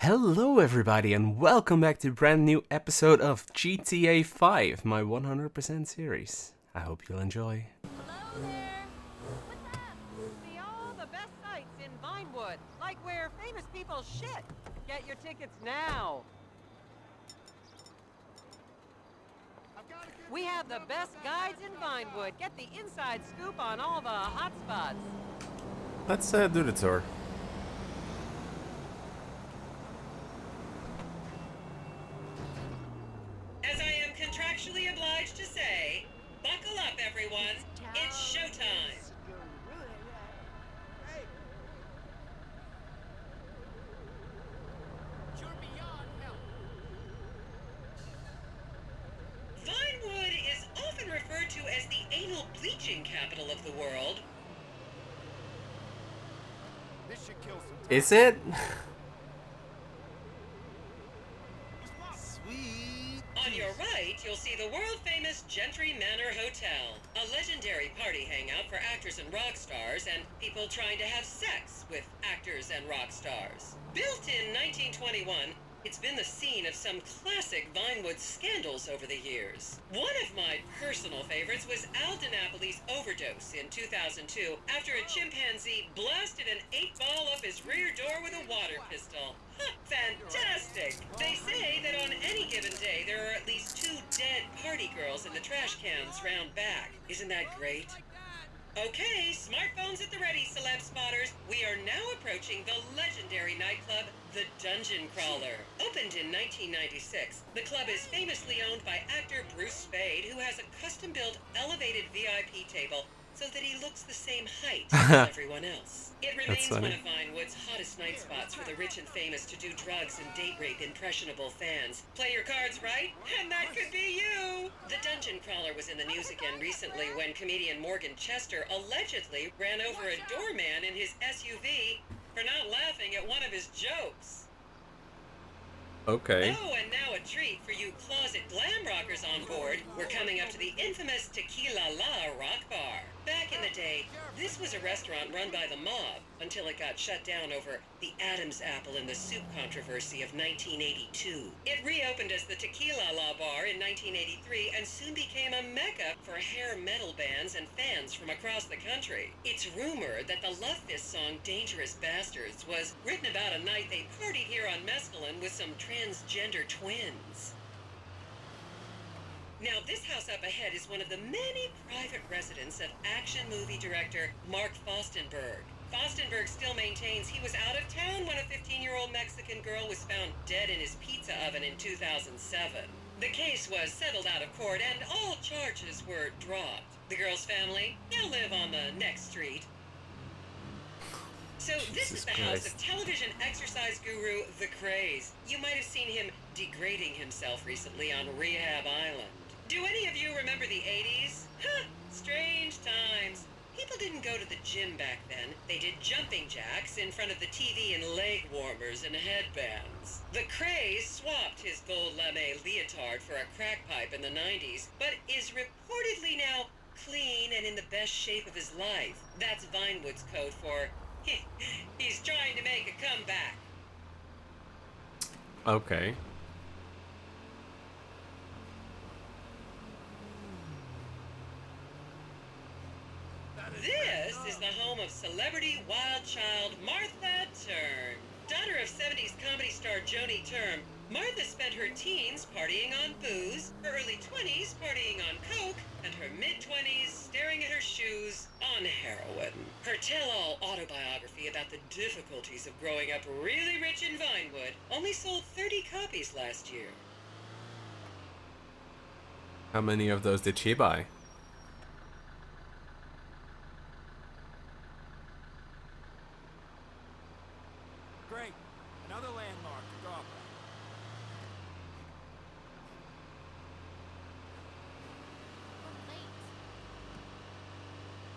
Hello everybody and welcome back to a brand new episode of GTA 5, my 100% series. I hope you'll enjoy. Hello there! What's up? See all the best sights in Vinewood, like where famous people shit. Get your tickets now. We have the best guides in Vinewood. Get the inside scoop on all the hot spots. Let's do the tour. As I am contractually obliged to say, buckle up everyone, it's showtime. Vinewood is often referred to as the anal bleaching capital of the world. This should kill some time. Is it? Sweet. On your right, you'll see the world-famous Gentry Manor Hotel, a legendary party hangout for actors and rock stars and people trying to have sex with actors and rock stars. Built in 1921, it's been the scene of some classic Vinewood scandals over the years. One of my personal favorites was Al DiNapoli's overdose in 2002 after a chimpanzee blasted an 8-ball up his rear door with a water pistol. Fantastic! They say that on any given day there are at least 2 dead party girls in the trash cans round back. Isn't that great? Okay, smartphones at the ready, celeb spotters. We are now approaching the legendary nightclub, the Dungeon Crawler. Opened in 1996, the club is famously owned by actor Bruce Spade, who has a custom-built elevated VIP table so that he looks the same height as everyone else. It remains one of Vinewood's hottest night spots for the rich and famous to do drugs and date rape impressionable fans. Play your cards right, and that could be you! The Dungeon Crawler was in the news again recently when comedian Morgan Chester allegedly ran over a doorman in his SUV for not laughing at one of his jokes. Okay. Oh, and now a treat for you closet glam rockers on board. We're coming up to the infamous Tequila La Rock Bar. Back in the day, this was a restaurant run by the mob until it got shut down over the Adam's apple in the soup controversy of 1982. It reopened as the Tequila La Bar in 1983 and soon became a mecca for hair metal bands and fans from across the country. It's rumored that the Love Fist song Dangerous Bastards was written about a night they partied here on Mescaline with some transgender twins. Now, this house up ahead is one of the many private residences of action movie director Mark Fostenberg. Fostenberg still maintains he was out of town when a 15-year-old Mexican girl was found dead in his pizza oven in 2007. The case was settled out of court and all charges were dropped. The girl's family now live on the next street. So this is the house of television exercise guru The Craze. You might have seen him degrading himself recently on Rehab Island. Do any of you remember the 80s? Strange times. People didn't go to the gym back then. They did jumping jacks in front of the TV and leg warmers and headbands. The Craze swapped his gold lame leotard for a crack pipe in the 90s, but is reportedly now clean and in the best shape of his life. That's Vinewood's code for he's trying to make a comeback. Okay. This is the home of celebrity wild child Martha Turn. Daughter of 70s comedy star Joni Term, Martha spent her teens partying on booze, her early 20s partying on coke, and her mid-20s staring at her shoes on heroin. Her tell-all autobiography about the difficulties of growing up really rich in Vinewood only sold 30 copies last year. How many of those did she buy? Great. Another landmark to go up.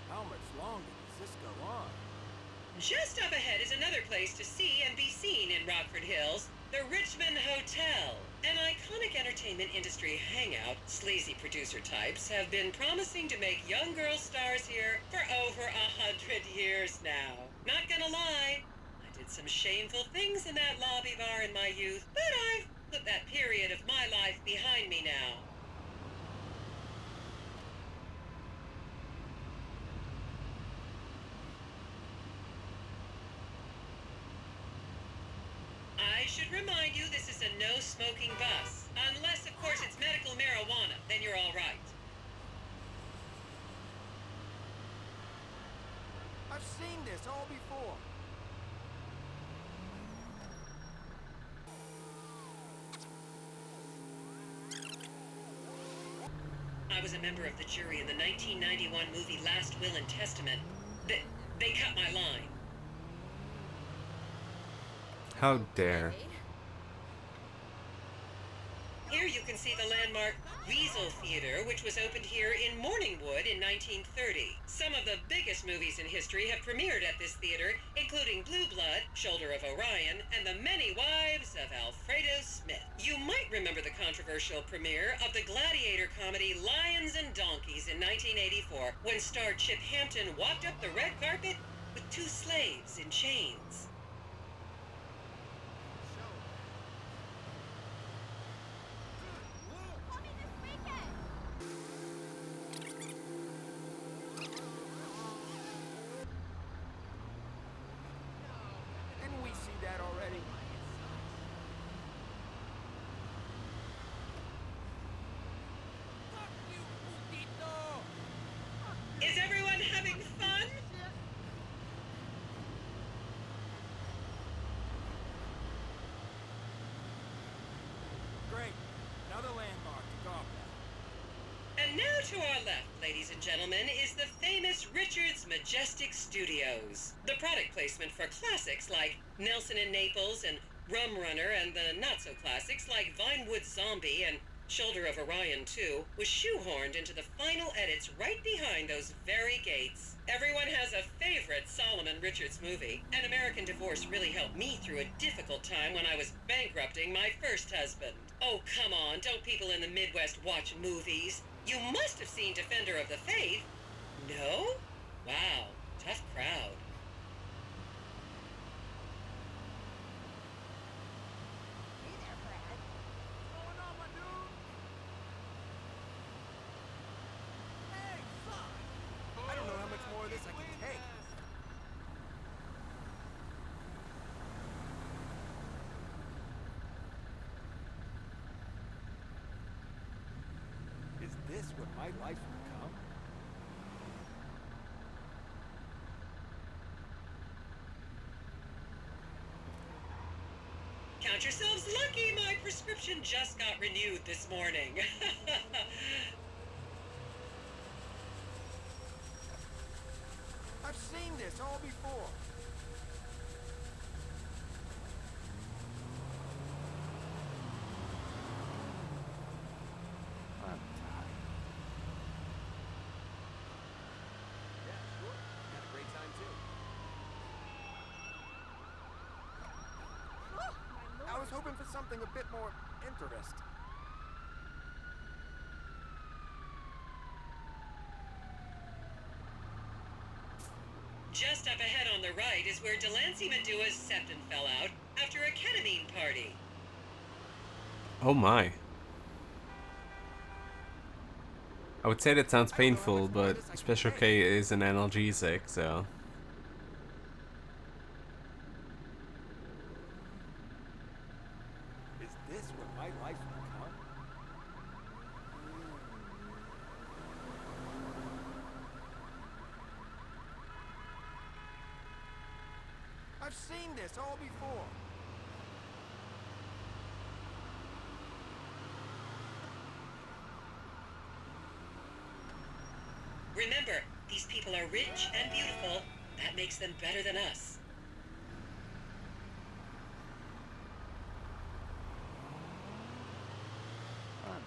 How much longer does this go on? Just up ahead is another place to see and be seen in Rockford Hills, the Richmond Hotel. An iconic entertainment industry hangout, sleazy producer types have been promising to make young girl stars here for over 100 years now. Not gonna lie, I did some shameful things in that lobby bar in my youth, but I've put that period of my life behind me now. I should remind you this is a no-smoking bus. Unless, of course, it's medical marijuana, then you're all right. I've seen this all before. I was a member of the jury in the 1991 movie Last Will and Testament. They cut my line. How dare. Here you can see the landmark Weasel Theater, which was opened here in Morningwood in 1930. Some of the biggest movies in history have premiered at this theater, including Blue Blood, Shoulder of Orion, and The Many Wives of Alfredo Smith. You might remember the controversial premiere of the gladiator comedy Lions and Donkeys in 1984, when star Chip Hampton walked up the red carpet with two slaves in chains. Didn't we see that already? Is everyone having fun? Great. Another landmark to go up. And now to our left, ladies and gentlemen, is the famous Richards Majestic Studios. The product placement for classics like Nelson and Naples and Rum Runner, and the not-so-classics like Vinewood Zombie and Shoulder of Orion 2 was shoehorned into the final edits right behind those very gates. Everyone has a favorite Solomon Richards movie. An American Divorce really helped me through a difficult time when I was bankrupting my first husband. Oh, come on, don't people in the Midwest watch movies? You must have seen Defender of the Faith. No? Wow, tough crowd. I don't know how much more of this I can take. Is this what my life will become? Count yourselves lucky, my prescription just got renewed this morning. I've seen this all before. I'm tired. Yeah, sure. Had a great time too. I was hoping for something a bit more interesting. Just up ahead on the right is where Delancey Medua's septum fell out after a ketamine party. Oh my. I would say that sounds painful, but Special K is an analgesic, so... Is this what my life will become? I've seen this all before. Remember, these people are rich and beautiful. That makes them better than us. I'm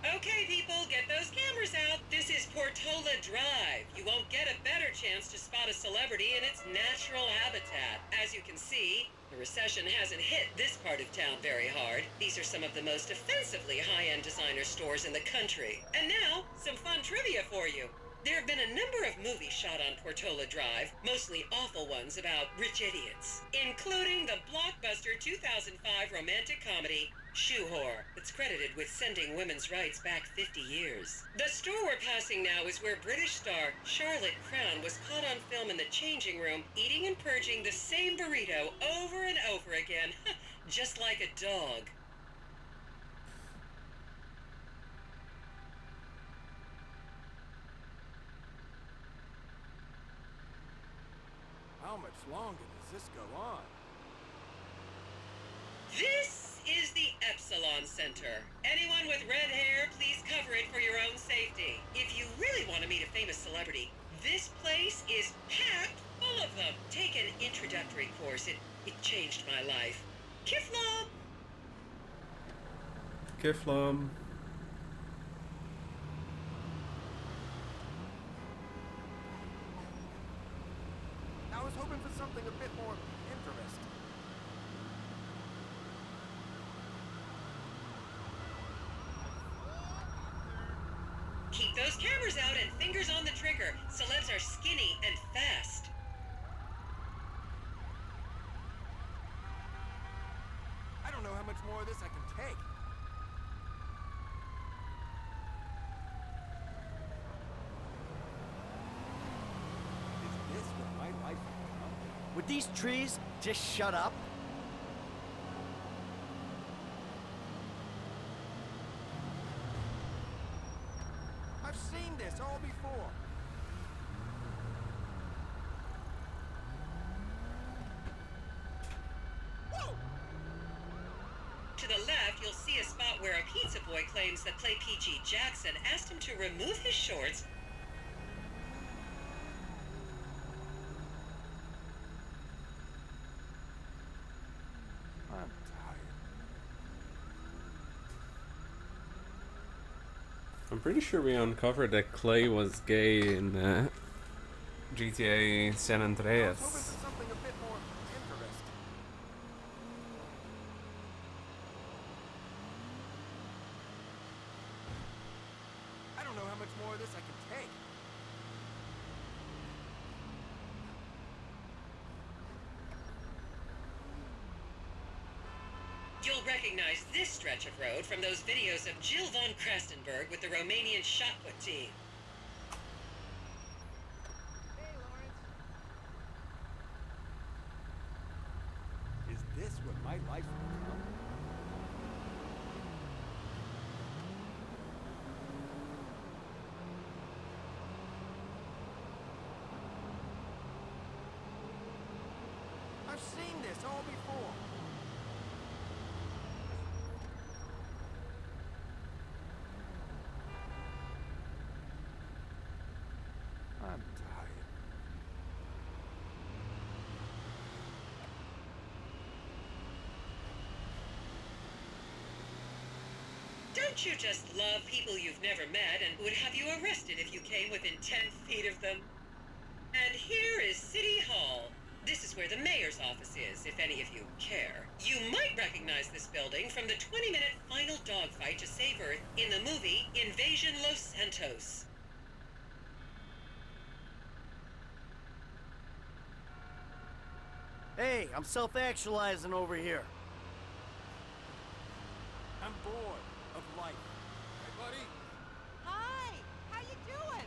tired. Okay, people, get those cameras out. This is Portola Drive. You won't get a better chance to spot a celebrity in its natural habitat. As you can see, the recession hasn't hit this part of town very hard. These are some of the most offensively high-end designer stores in the country. And now, some fun trivia for you. There have been a number of movies shot on Portola Drive, mostly awful ones about rich idiots, including the blockbuster 2005 romantic comedy Shoe Whore, that's credited with sending women's rights back 50 years. The store we're passing now is where British star Charlotte Crown was caught on film in the changing room eating and purging the same burrito over and over again, just like a dog. How much longer does this go on? This is the Epsilon Center. Anyone with red hair, please cover it for your own safety. If you really want to meet a famous celebrity, this place is packed full of them. Take an introductory course. It changed my life. Kiflam! Kiflam. I was hoping for something a bit more interesting. Keep those cameras out and fingers on the trigger. Celebs are skinny and fast. I don't know how much more of this I can take. Is this what my life will become? Would these trees just shut up? I've seen this all before. Whoa! To the left, you'll see a spot where a pizza boy claims that Play PG Jackson asked him to remove his shorts. I'm tired. I'm pretty sure we uncovered that Clay was gay in GTA San I was hoping Andreas. for something a bit more interesting. I don't know how much more of this I can take. You'll recognize this stretch of road from those videos of Jill von Krastenberg with the Romanian shot put team. Hey, Lawrence. Is this what my life will become? I've seen this all before. I'm tired. Don't you just love people you've never met and would have you arrested if you came within 10 feet of them? And here is City Hall. This is where the mayor's office is, if any of you care. You might recognize this building from the 20-minute final dogfight to save Earth in the movie Invasion Los Santos. Hey, I'm self-actualizing over here. I'm bored of life. Hey, buddy. Hi. How you doing?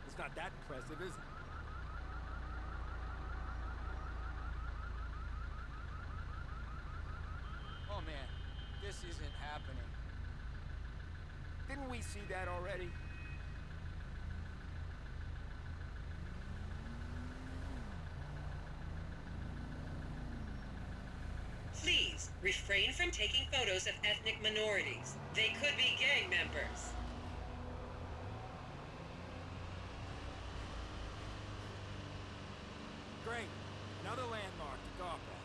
It's not that impressive, is it? Oh man, this isn't happening. Didn't we see that already? Please, refrain from taking photos of ethnic minorities. They could be gang members. Great. Another landmark to gawp at.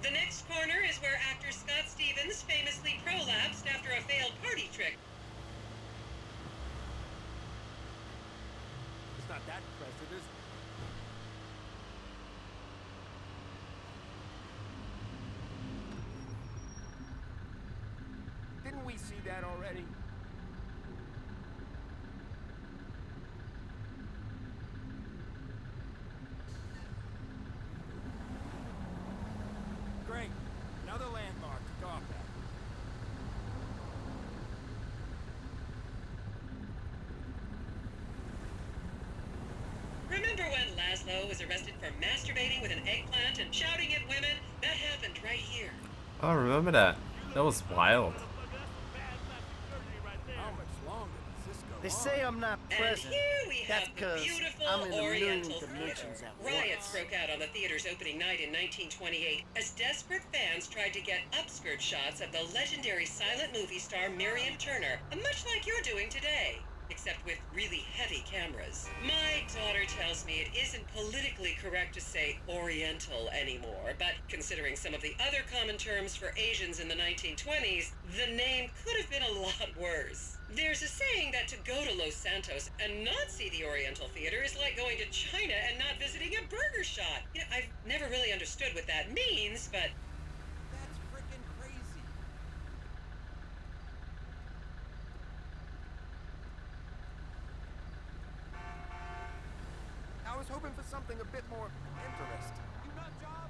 The next corner is where actor Scott Stevens famously prolapsed after a failed party trick. It's not that impressive, is it? Didn't we see that already? Great. Another landmark to go up at. Remember when Laszlo was arrested for masturbating with an eggplant and shouting at women? That happened right here. Oh, I remember that. That was wild. How much longer does this go They on? say I'm not And present. here we That's have the because beautiful I'm in a million Oriental dimensions Theater. at Riots once. broke out on the theater's opening night in 1928 as desperate fans tried to get upskirt shots of the legendary silent movie star Miriam Turner, much like you're doing today, except with really heavy cameras. My daughter tells me it isn't politically correct to say Oriental anymore, but considering some of the other common terms for Asians in the 1920s, the name could have been a lot worse. There's a saying that to go to Los Santos and not see the Oriental Theater is like going to China and not visiting a burger shop. You know, I've never really understood what that means, but That's freaking crazy. I was hoping for something a bit more interesting. You nut job?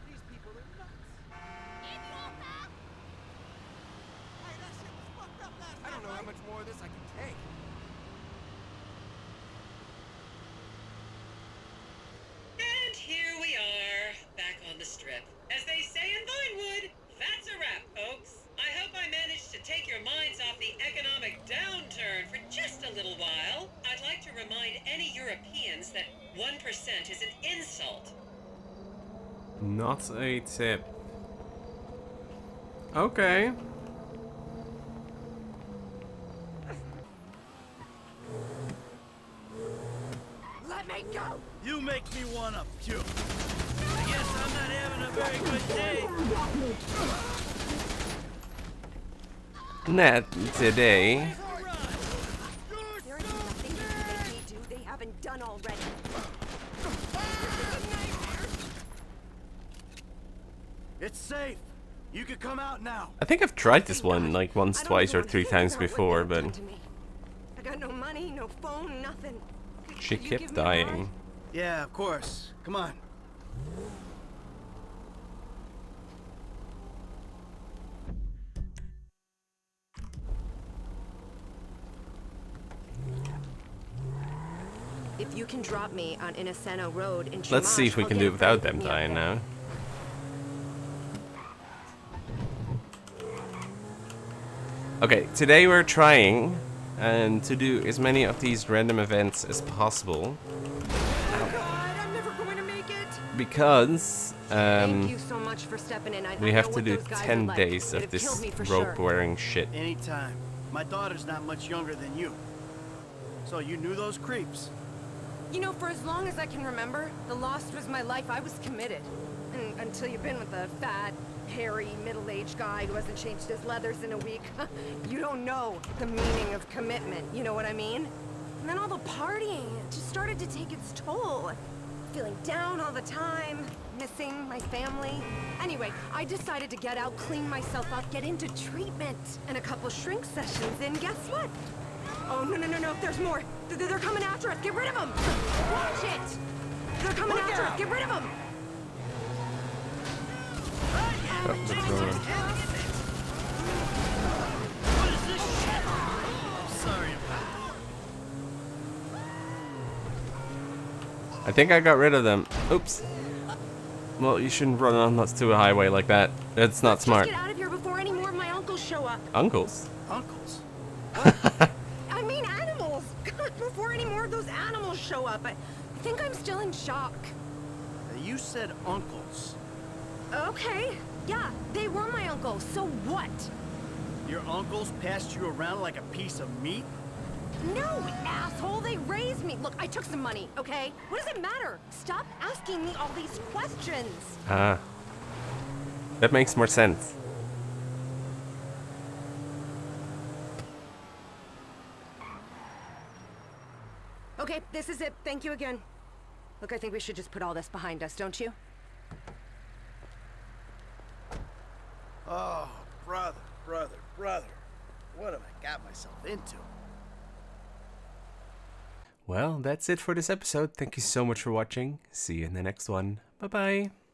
These people are nuts. I don't know how much more of this I can take. And here we are, back on the strip. As they say in Vinewood, that's a wrap, folks. I hope I managed to take your minds off the economic downturn for just a little while. I'd like to remind any Europeans that 1% is an insult. Not a tip. Okay. Let me go! You make me wanna puke. I guess I'm not having a very good day. Not today. There is nothing you can make me do they haven't done already. It's safe. You can come out now. I think I've tried this one like once, twice, or 3 times before, but I got no money, no phone, nothing. she Could you give kept me a ride? Oh, dying. Yeah, of course. Come on. If you can drop me on Innoceno Road in Let's see if we Chumash, can I'll do it get without Frank them with me up dying there. now. Okay, today we're trying to do as many of these random events as possible Oh God, I'm never going to make it. because Thank you so much for stepping in. we I have know to what do those guys 10 are like. days They'd of have this killed me for rope sure. wearing shit. Anytime. My daughter's not much younger than you. So you knew those creeps? You know, for as long as I can remember, the Lost was my life. I was committed. And until you've been with a fat, hairy, middle-aged guy who hasn't changed his leathers in a week, you don't know the meaning of commitment. You know what I mean? And then all the partying, it just started to take its toll. Feeling down all the time, missing my family. Anyway, I decided to get out, clean myself up, get into treatment. And a couple shrink sessions in, guess what? Oh, no, there's more. They're coming after us. Get rid of them. Watch it. They're coming after us. Get rid of them. Oh, what's wrong? What is this shit? I'm sorry about I think I got rid of them. Oops. Well, you shouldn't run on to a highway like that. That's not smart. Just get out of here before any more of my uncles show up. Uncles? that. Uncles? I mean animals. God, before any more of those animals show up. I think I'm still in shock. You said uncles. Okay. Yeah, they were my uncles. So what? Your uncles passed you around like a piece of meat? No, asshole. They raised me. Look, I took some money, okay? What does it matter? Stop asking me all these questions. Ah. That makes more sense. Okay, this is it. Thank you again. Look, I think we should just put all this behind us, don't you? Oh, brother, brother, brother. What have I got myself into? Well, that's it for this episode. Thank you so much for watching. See you in the next one. Bye bye.